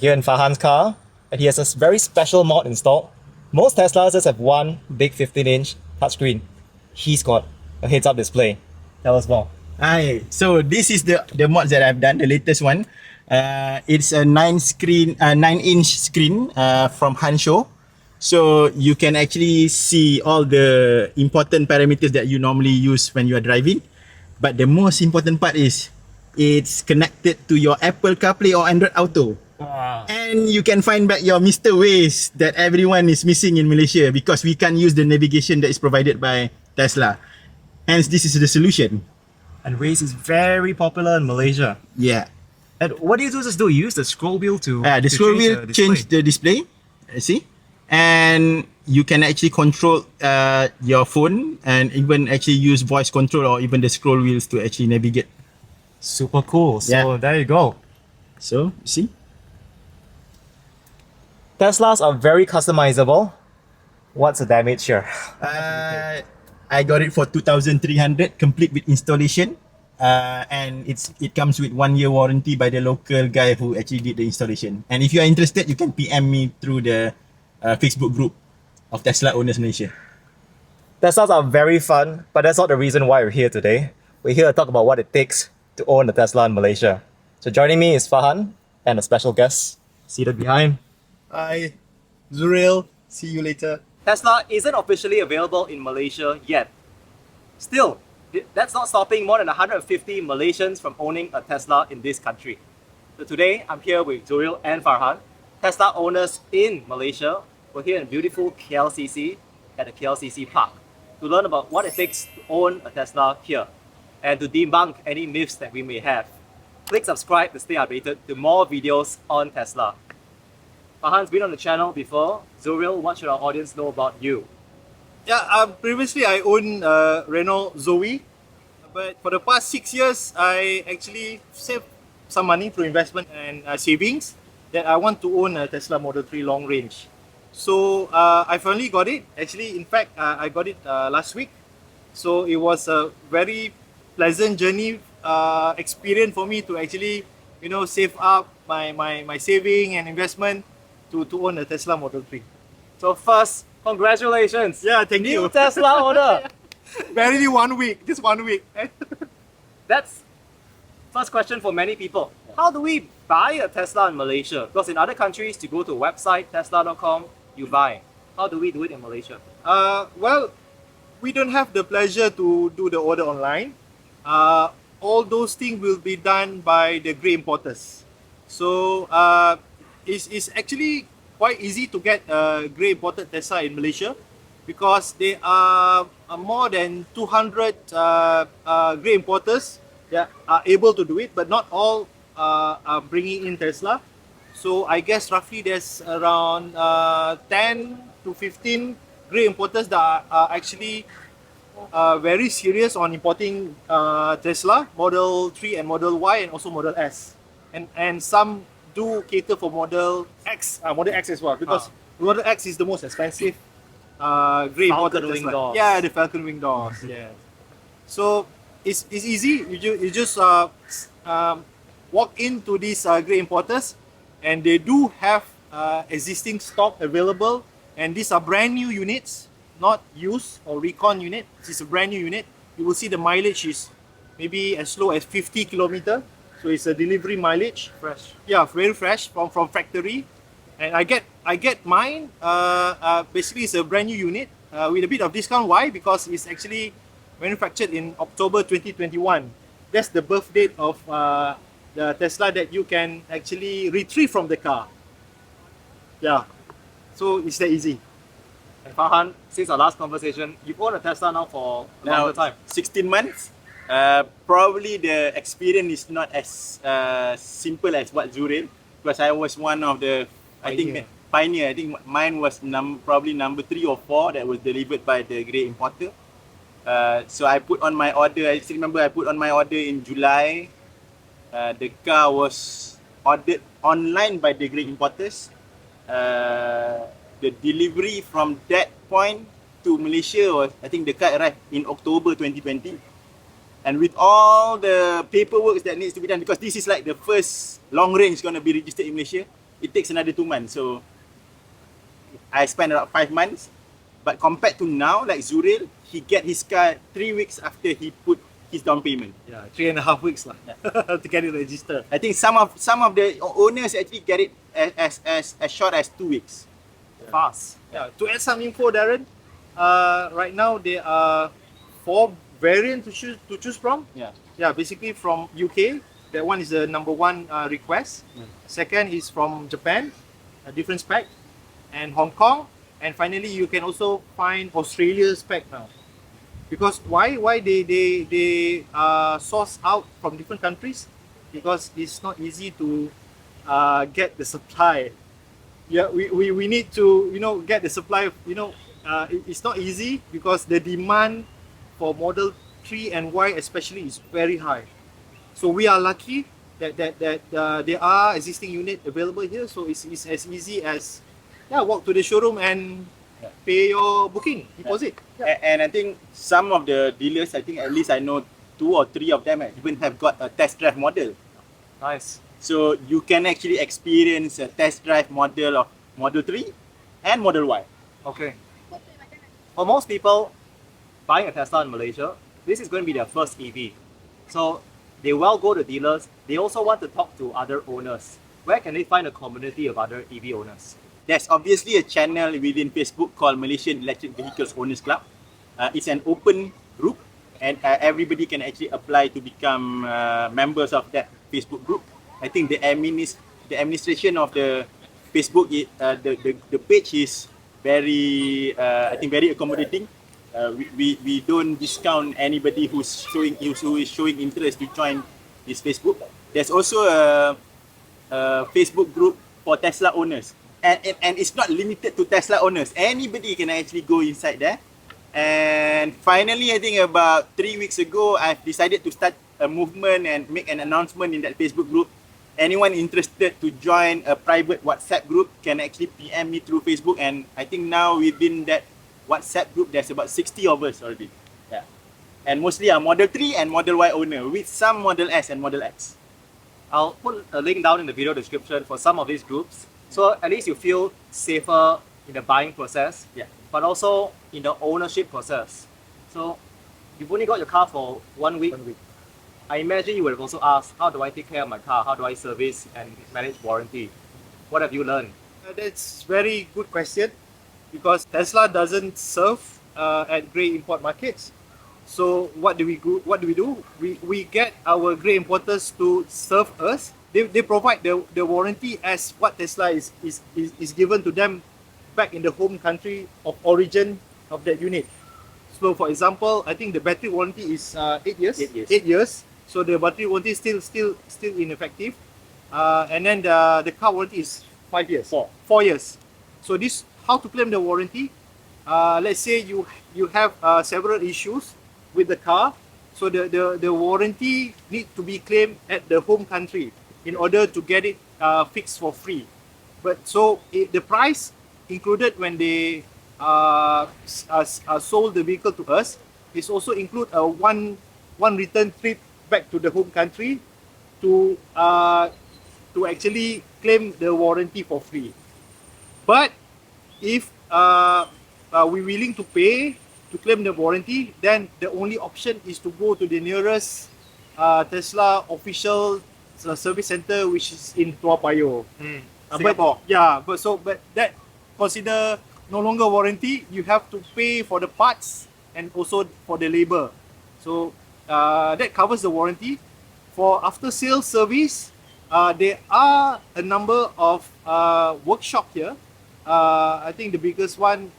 here in Farhan's car, and he has a very special mod installed. Most Teslas just have one big 15-inch touchscreen. He's got a heads-up display. Tell us more. Hi. So this is the mods that I've done, the latest one. It's a 9-inch screen from Hansho. So you can actually see all the important parameters that you normally use when you are driving. But the most important part is it's connected to your Apple CarPlay or Android Auto. And you can find back your Mr. Waze that everyone is missing in Malaysia because we can't use the navigation that is provided by Tesla. Hence, this is the solution. And Waze is very popular in Malaysia. Yeah. And what do you just do? You use the scroll wheel to the scroll wheel change the display. See? And you can actually control your phone and even actually use voice control or even the scroll wheels to actually navigate. Super cool. So there you go. So, see? Teslas are very customizable. What's the damage here? I got it for 2,300 complete with installation. And it comes with 1 year warranty by the local guy who actually did the installation. And if you are interested, you can PM me through the Facebook group of Tesla Owners Malaysia. Teslas are very fun, but that's not the reason why we're here today. We're here to talk about what it takes to own a Tesla in Malaysia. So joining me is Farhan and a special guest seated behind. Hi, Zuhril. See you later. Tesla isn't officially available in Malaysia yet. Still, that's not stopping more than 150 Malaysians from owning a Tesla in this country. So today, I'm here with Zuhril and Farhan, Tesla owners in Malaysia. We're here in beautiful KLCC at the KLCC Park to learn about what it takes to own a Tesla here and to debunk any myths that we may have. Click subscribe to stay updated to more videos on Tesla. Farhan's been on the channel before. Zuhril, what should our audience know about you? Yeah, previously I owned Renault Zoe, but for the past 6 years, I actually saved some money through investment and savings that I want to own a Tesla Model 3 long range. So I finally got it. Actually, in fact, I got it last week. So it was a very pleasant journey experience for me to actually, save up my saving and investment to own a Tesla Model 3. So first, congratulations! Yeah, thank New you. Tesla owner! Barely 1 week, just 1 week. That's first question for many people. How do we buy a Tesla in Malaysia? Because in other countries, you go to a website, tesla.com, you buy. How do we do it in Malaysia? Well, we don't have the pleasure to do the order online. All those things will be done by the grey importers. So it's actually quite easy to get a grey imported Tesla in Malaysia because there are more than 200 grey importers that are able to do it, but not all are bringing in Tesla. So I guess roughly there's around 10 to 15 grey importers that are actually very serious on importing Tesla, Model 3 and Model Y and also Model S. And some do cater for Model X as well because Model X is the most expensive grey imported Falcon wing Tesla. doors. Yeah, the Falcon wing doors. Yeah. So it's easy. You just walk into these grey importers, and they do have existing stock available. And these are brand new units, not used or recon unit. This is a brand new unit. You will see the mileage is maybe as low as 50 kilometer. So it's a delivery mileage. Fresh. Yeah, very fresh from factory. And I get mine. Basically, it's a brand new unit with a bit of discount. Why? Because it's actually manufactured in October 2021. That's the birth date of the Tesla that you can actually retrieve from the car. Yeah. So it's that easy. And Farhan, since our last conversation, you've owned a Tesla now for a longer time. 16 months. Probably the experience is not as simple as what Zuhril, because I was one of the pioneer. I think mine was probably number 3 or 4 that was delivered by the grey importer. So I put on my order. I still remember I put on my order in July. The car was ordered online by the grey importers. The delivery from that point to Malaysia was, I think the car arrived in October 2020. And with all the paperwork that needs to be done, because this is like the first long range going to be registered in Malaysia, it takes another 2 months. So I spent about 5 months. But compared to now, like Zuhril, he get his car 3 weeks after he put his down payment. Yeah, 3.5 weeks lah to get it registered. I think some of the owners actually get it as short as 2 weeks. Fast. Yeah. To add some info, Daren, right now there are 4 variants to choose from. Yeah. Yeah, basically from UK, that one is the number 1 request. Second is from Japan, a different spec, and Hong Kong, and finally you can also find Australia spec now. Because why they source out from different countries? Because it's not easy to get the supply. Yeah, we need to get the supply. It's not easy because the demand for Model 3 and Y especially is very high. So we are lucky that there are existing unit available here. So it's as easy as walk to the showroom and pay your booking deposit. Yeah. And I think some of the dealers, I think at least I know 2 or 3 of them even have got a test drive model. Nice. So you can actually experience a test drive model of Model 3 and Model Y. Okay. For most people buying a Tesla in Malaysia, this is going to be their first EV. So they will go to dealers. They also want to talk to other owners. Where can they find a community of other EV owners? There's obviously a channel within Facebook called Malaysian Electric Vehicles Owners Club. It's an open group and everybody can actually apply to become members of that Facebook group. I think the administration of the Facebook, the page is very, I think very accommodating. We don't discount anybody who is showing interest to join this Facebook. There's also a Facebook group for Tesla owners. And it's not limited to Tesla owners. Anybody can actually go inside there. And finally, I think about 3 weeks ago, I've decided to start a movement and make an announcement in that Facebook group. Anyone interested to join a private WhatsApp group can actually PM me through Facebook. And I think now within that WhatsApp group, there's about 60 of us already. Yeah. And mostly are Model 3 and Model Y owner with some Model S and Model X. I'll put a link down in the video description for some of these groups. So at least you feel safer in the buying process, but also in the ownership process. So you've only got your car for 1 week. I imagine you would have also asked, how do I take care of my car? How do I service and manage warranty? What have you learned? That's very good question because Tesla doesn't serve at grey import markets. So what do we do? We get our grey importers to serve us. They provide the warranty as what Tesla is given to them back in the home country of origin of that unit. So for example, I think the battery warranty is 8 years. 8 years. So the battery warranty is still ineffective. And then the car warranty is 5 years. 4 years. So this, how to claim the warranty? Let's say you have several issues with the car. So the warranty need to be claimed at the home country in order to get it fixed for free. But so the price included when they sold the vehicle to us is also include a one return trip back to the home country to actually claim the warranty for free. But if we're willing to pay to claim the warranty, then the only option is to go to the nearest Tesla official service center, which is in Tua Payoh. Singapore. But that consider no longer warranty. You have to pay for the parts and also for the labor. So that covers the warranty. For after sales service, there are a number of workshop here. I think the biggest one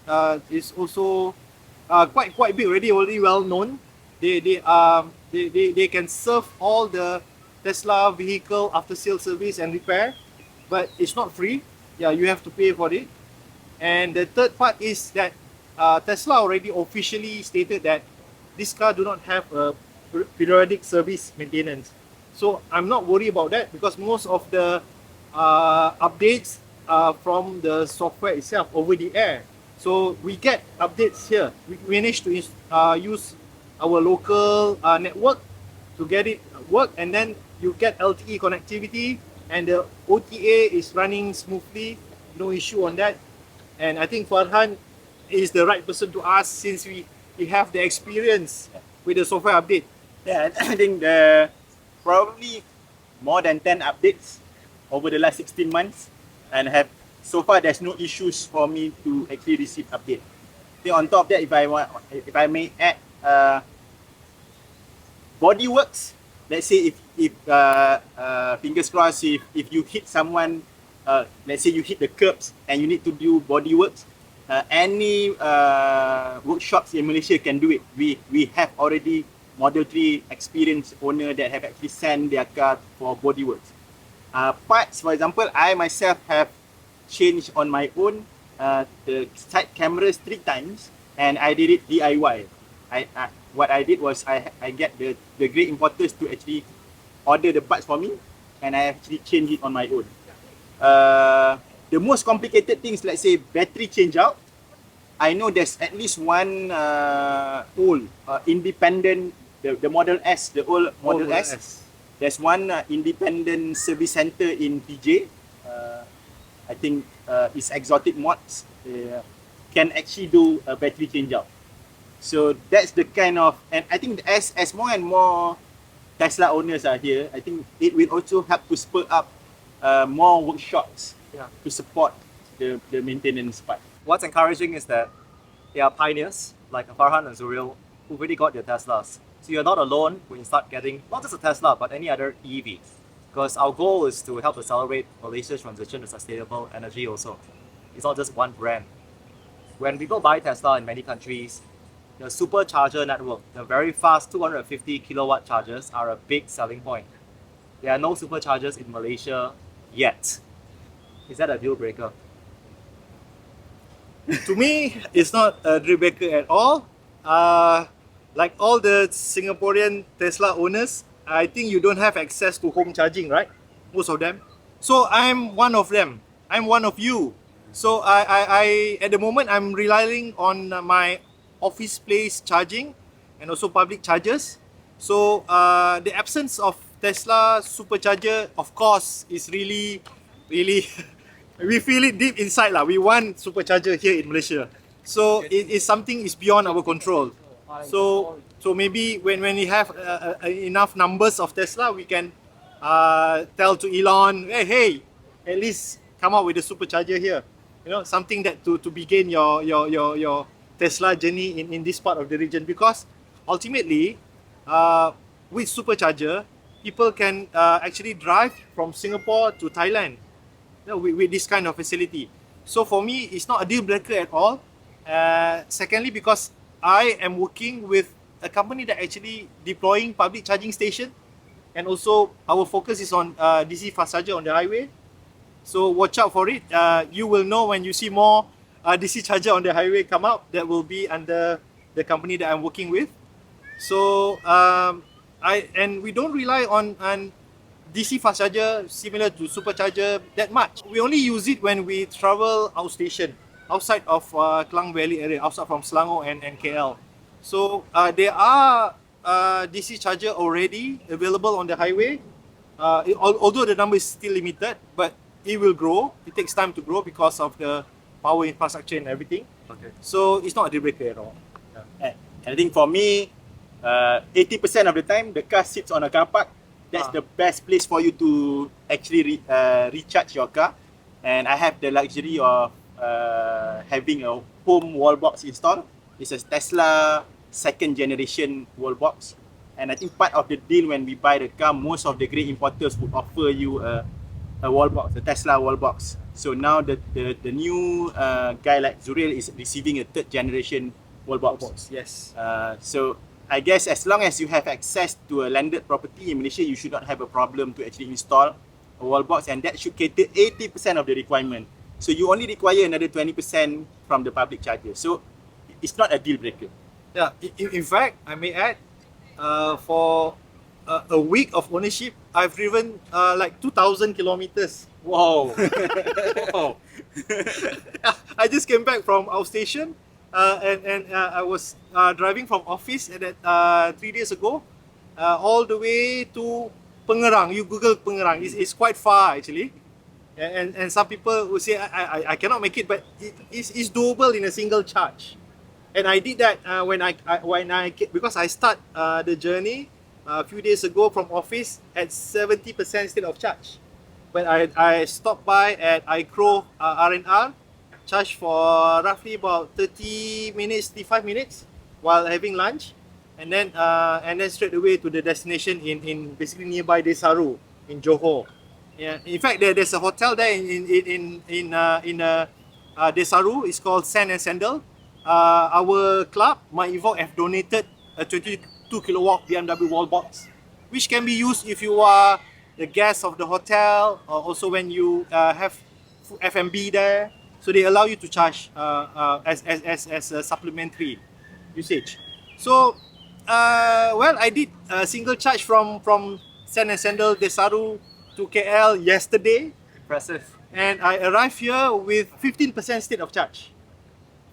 is also quite big already well known. They can serve all the Tesla vehicle after sales service and repair, but it's not free. Yeah, you have to pay for it. And the third part is that Tesla already officially stated that this car do not have a periodic service maintenance. So I'm not worried about that because most of the updates from the software itself over the air. So we get updates here. We managed to use our local network to get it work, and then you get LTE connectivity and the OTA is running smoothly, no issue on that. And I think Farhan is the right person to ask since we have the experience with the software update. Yeah, I think the probably more than 10 updates over the last 16 months, and have so far there's no issues for me to actually receive update. I think on top of that, if I may add, bodyworks. Let's say if fingers crossed, if you hit someone, let's say you hit the curbs and you need to do bodyworks, any workshops in Malaysia can do it. We have already Model 3 experienced owner that have actually sent their car for bodyworks. Parts, for example, I myself have changed on my own the side cameras 3 times, and I did it DIY. What I did was I get the great importers to actually order the parts for me, and I actually change it on my own. The most complicated things, let's say battery change out, I know there's at least one old independent, the Model S, the old Model S. There's one independent service center in PJ. I think it's Exotic Mods. Can actually do a battery change out. So that's the kind of, and I think as more and more Tesla owners are here, I think it will also help to spur up more workshops to support the maintenance part. What's encouraging is that there are pioneers like Farhan and Zuhril who already got their Teslas. So you're not alone when you start getting not just a Tesla but any other EV. Because our goal is to help accelerate Malaysia's transition to sustainable energy also. It's not just one brand. When people buy Tesla in many countries, the Supercharger network, the very fast 250 kilowatt chargers are a big selling point. There are no Superchargers in Malaysia yet. Is that a deal breaker? To me, it's not a deal breaker at all. Like all the Singaporean Tesla owners, I think you don't have access to home charging, right? Most of them. So I'm one of them. I'm one of you. So I at the moment I'm relying on my office place charging and also public chargers. So the absence of Tesla Supercharger, of course, is really we feel it deep inside lah. We want Supercharger here in Malaysia. So it is something is beyond our control. So maybe when we have enough numbers of Tesla, we can tell to Elon, hey, at least come out with a Supercharger here. You know, something that to begin your Tesla journey in this part of the region, because ultimately with Supercharger, people can actually drive from Singapore to Thailand, you know, with this kind of facility. So for me, it's not a deal breaker at all. Secondly, because I am working with a company that actually deploying public charging station, and also our focus is on DC fast charger on the highway. So watch out for it. You will know when you see more DC charger on the highway come out. That will be under the company that I'm working with. So we don't rely on DC fast charger similar to Supercharger that much. We only use it when we travel outstation, outside of Klang Valley area, outside from Selangor and KL. So there are DC charger already available on the highway. Although the number is still limited, but it will grow. It takes time to grow because of the power infrastructure and everything. Okay. So it's not a deal breaker at all. And I think for me, 80% of the time, the car sits on a car park. That's the best place for you to actually recharge your car. And I have the luxury of having a home wall box installed. It's a Tesla second generation wall box. And I think part of the deal when we buy the car, most of the great importers would offer you a wall box, a Tesla wall box. So now the new guy like Zuhril is receiving a third generation wall box. Yes. So I guess as long as you have access to a landed property in Malaysia, you should not have a problem to actually install a wall box, and that should cater 80% of the requirement. So you only require another 20% from the public charger. So it's not a deal breaker. Yeah. In fact, I may add, for a week of ownership, I've driven like 2,000 kilometers. Wow. Wow. I just came back from our station, and I was driving from office at 3 days ago, all the way to Pengerang, you Google Pengerang, it's quite far actually. And some people will say, I cannot make it, but it's doable in a single charge. And I did that because I start the journey a few days ago from office at 70% state of charge. When I stopped by at iCrow R&R, charged for roughly about 30 minutes, 35 minutes while having lunch, and then straight away to the destination in basically nearby Desaru in Johor. Yeah, in fact there's a hotel there in Desaru. It's called Sand and Sandal. Our club, My Evoque, have donated a 22 kilowatt BMW wall box, which can be used if you are the guest of the hotel, or also when you have F&B there. So they allow you to charge as a supplementary usage. So, I did a single charge from Sand and Sandal Desaru to KL yesterday, Impressive. and I arrived here with 15% state of charge.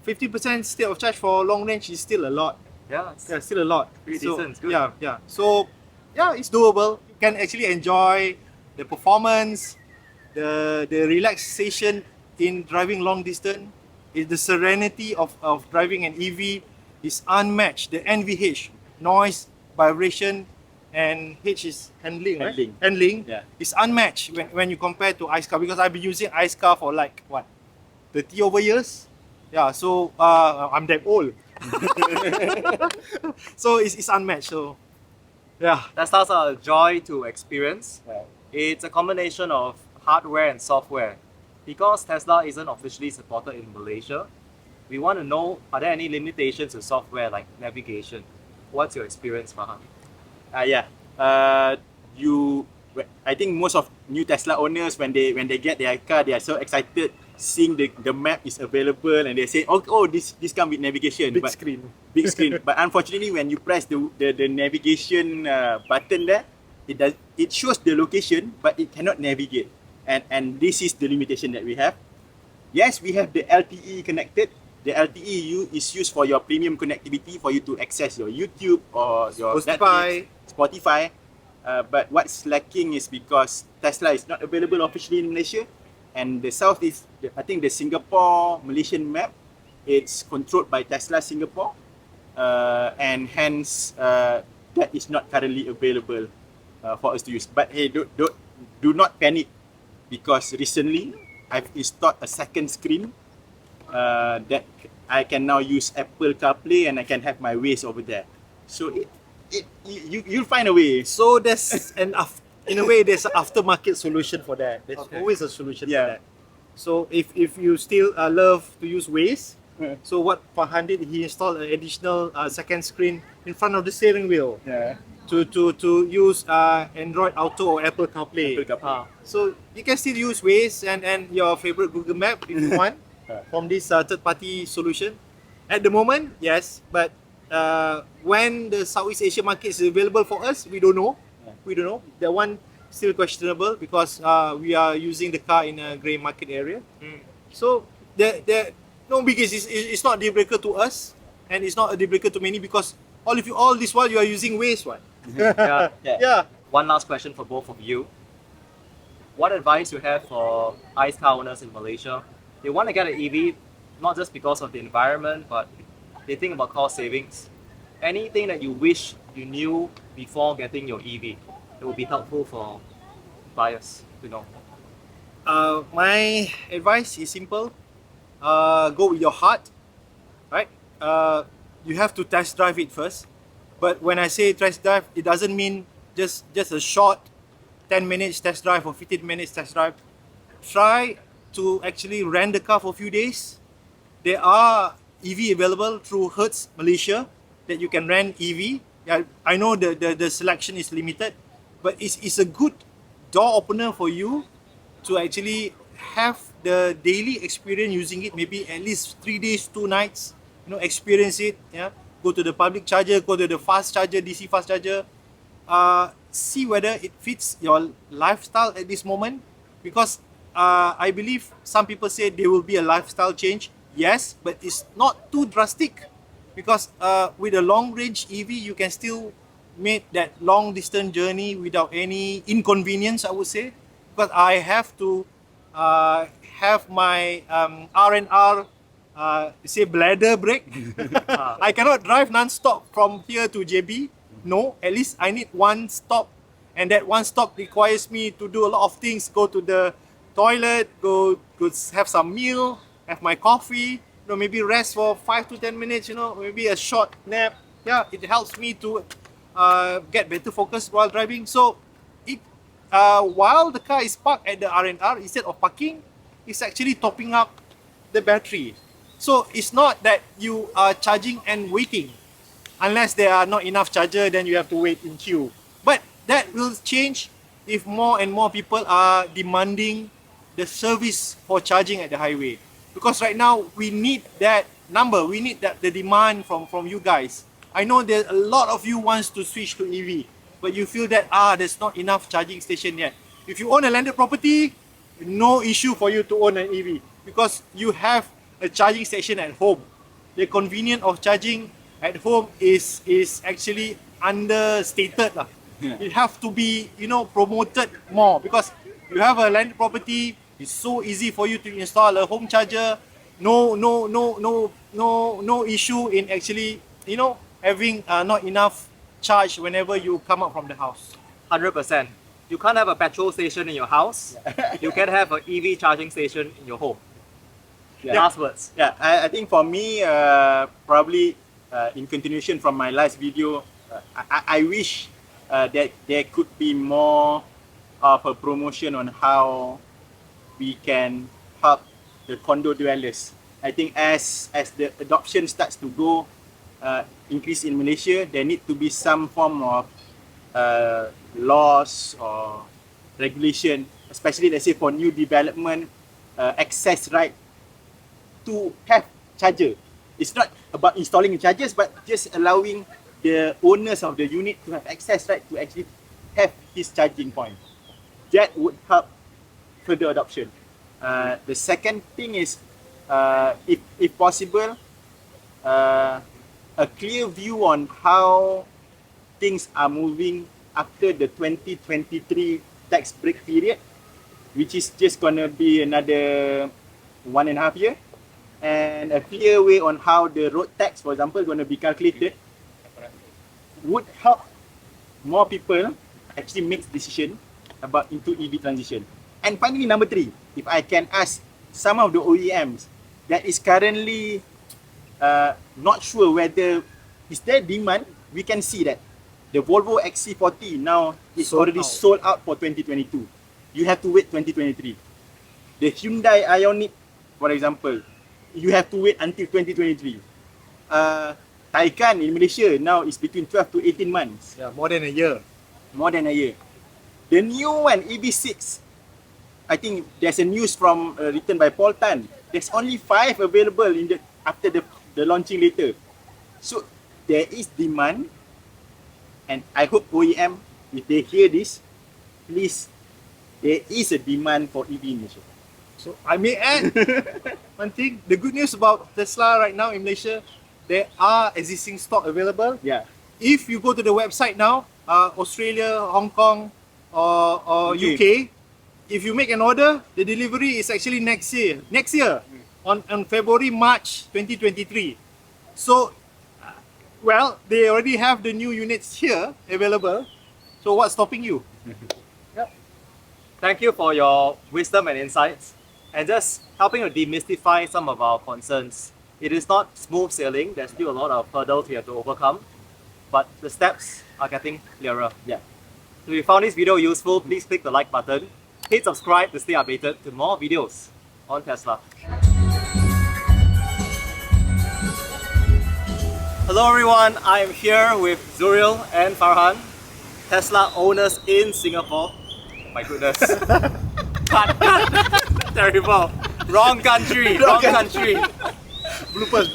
50% state of charge for long range is still a lot. Yeah, Yeah, still a lot. pretty decent. It's good. Yeah. So, yeah, it's doable. You can actually enjoy the performance, the relaxation in driving long distance. The serenity of driving an EV is unmatched. The NVH, noise, vibration, and H is handling, right? Handling. Yeah. Is unmatched when you compare to ICE car, because I've been using ICE car for like what, 30 over years. Yeah, so I'm that old. So it's unmatched. So yeah. Tesla's a joy to experience. Right. It's a combination of hardware and software. Because Tesla isn't officially supported in Malaysia, we want to know, are there any limitations to software like navigation? What's your experience, Farhan? I think most of new Tesla owners, when they get their car, they are so excited seeing the map is available, and they say, this come with navigation. Big screen. Big screen. But unfortunately, when you press the navigation button there, it shows the location, but it cannot navigate. And this is the limitation that we have. Yes, we have the LTE connected. The LTE is used for your premium connectivity, for you to access your YouTube or your Spotify. But what's lacking is because Tesla is not available officially in Malaysia, and the south is, I think, the Singapore Malaysian map. It's controlled by Tesla Singapore, and hence that is not currently available for us to use. But hey, do not panic, because recently I've installed a second screen that I can now use Apple CarPlay, and I can have my Waze over there. So you'll find a way. So there's in a way there's an aftermarket solution for that. There's Okay. always a solution Yeah. for that. So if you still love to use Waze, so what Farhan did, he installed an additional second screen in front of the steering wheel Yeah. to use Android Auto or Apple CarPlay. Apple CarPlay. So you can still use Waze and your favorite Google Map if you want from this third-party solution. At the moment, yes, but when the Southeast Asia market is available for us, we don't know. We don't know. That one still questionable, because we are using the car in a grey market area. So there no biggies. It's not a deal breaker to us, and it's not a deal breaker to many, because all this while you are using Waze, what? Yeah. Yeah. One last question for both of you. What advice you have for ICE car owners in Malaysia? They want to get an EV, not just because of the environment, but they think about cost savings. Anything that you wish you knew before getting your EV that would be helpful for buyers to know? My advice is simple. Go with your heart, right? You have to test drive it first. But when I say test drive, it doesn't mean just a short 10 minutes test drive or 15 minutes test drive. Try to actually rent the car for a few days. There are EV available through Hertz Malaysia that you can rent EV. Yeah, I know the selection is limited, but it's a good door opener for you to actually have the daily experience using it. Maybe at least 3 days, 2 nights. Experience it. Yeah, go to the public charger, go to the fast charger, DC fast charger. See whether it fits your lifestyle at this moment, because I believe some people say there will be a lifestyle change. Yes, but it's not too drastic, because with a long range EV you can still made that long distance journey without any inconvenience, I would say, because I have to have my R&R say bladder break. I cannot drive non-stop from here to JB. No, at least I need one stop, and that one stop requires me to do a lot of things. Go to the toilet, go have some meal, have my coffee, maybe rest for 5 to 10 minutes, maybe a short nap. Yeah, it helps me to get better focus while driving. So it while the car is parked at the R&R, instead of parking, it's actually topping up the battery. So it's not that you are charging and waiting. Unless there are not enough charger, then you have to wait in queue. But that will change if more and more people are demanding the service for charging at the highway. Because right now, we need that number, we need the demand from you guys. I know that a lot of you wants to switch to EV, but you feel that there's not enough charging station yet. If you own a landed property, no issue for you to own an EV because you have a charging station at home. The convenience of charging at home is actually understated. Yeah. It have to be promoted more because you have a landed property. It's so easy for you to install a home charger. No issue in actually having not enough charge whenever you come out from the house. 100%. You can't have a petrol station in your house. You can have an EV charging station in your home. Yeah. Last words. Yeah, I think for me, probably in continuation from my last video, I wish that there could be more of a promotion on how we can help the condo dwellers. I think as the adoption starts to go increase in Malaysia, there need to be some form of laws or regulation, especially let's say for new development, access right to have charger. It's not about installing chargers, but just allowing the owners of the unit to have access right to actually have his charging point. That would help further adoption. The second thing is, if possible, a clear view on how things are moving after the 2023 tax break period, which is just gonna be another 1.5 years. And a clear way on how the road tax, for example, is going to be calculated would help more people actually make decision about into EV transition. And finally, number 3, if I can ask some of the OEMs that is currently not sure whether is there demand, we can see that the Volvo XC40 now is already sold out for 2022. You have to wait 2023. The Hyundai Ioniq, for example, you have to wait until 2023. Taycan in Malaysia now is between 12 to 18 months. Yeah, more than a year. More than a year. The new one, EV6, I think there's a news from written by Paul Tan. There's only 5 available in after the launching later. So there is demand, and I hope OEM, if they hear this, please, there is a demand for EV in Malaysia. So I may add one thing. The good news about Tesla right now in Malaysia, there are existing stock available. Yeah. If you go to the website now, Australia, Hong Kong, or UK, if you make an order, the delivery is actually next year. On February, March 2023. So, well, they already have the new units here available. So what's stopping you? Thank you for your wisdom and insights, and just helping to demystify some of our concerns. It is not smooth sailing. There's still a lot of hurdles we have to overcome, but the steps are getting clearer. Yeah. So if you found this video useful, please click the like button. Hit subscribe to stay updated to more videos on Tesla. Hello everyone, I'm here with Zuhril and Farhan, Tesla owners in Singapore. My goodness. Cut. Terrible. Wrong country. Wrong country. Bloopers.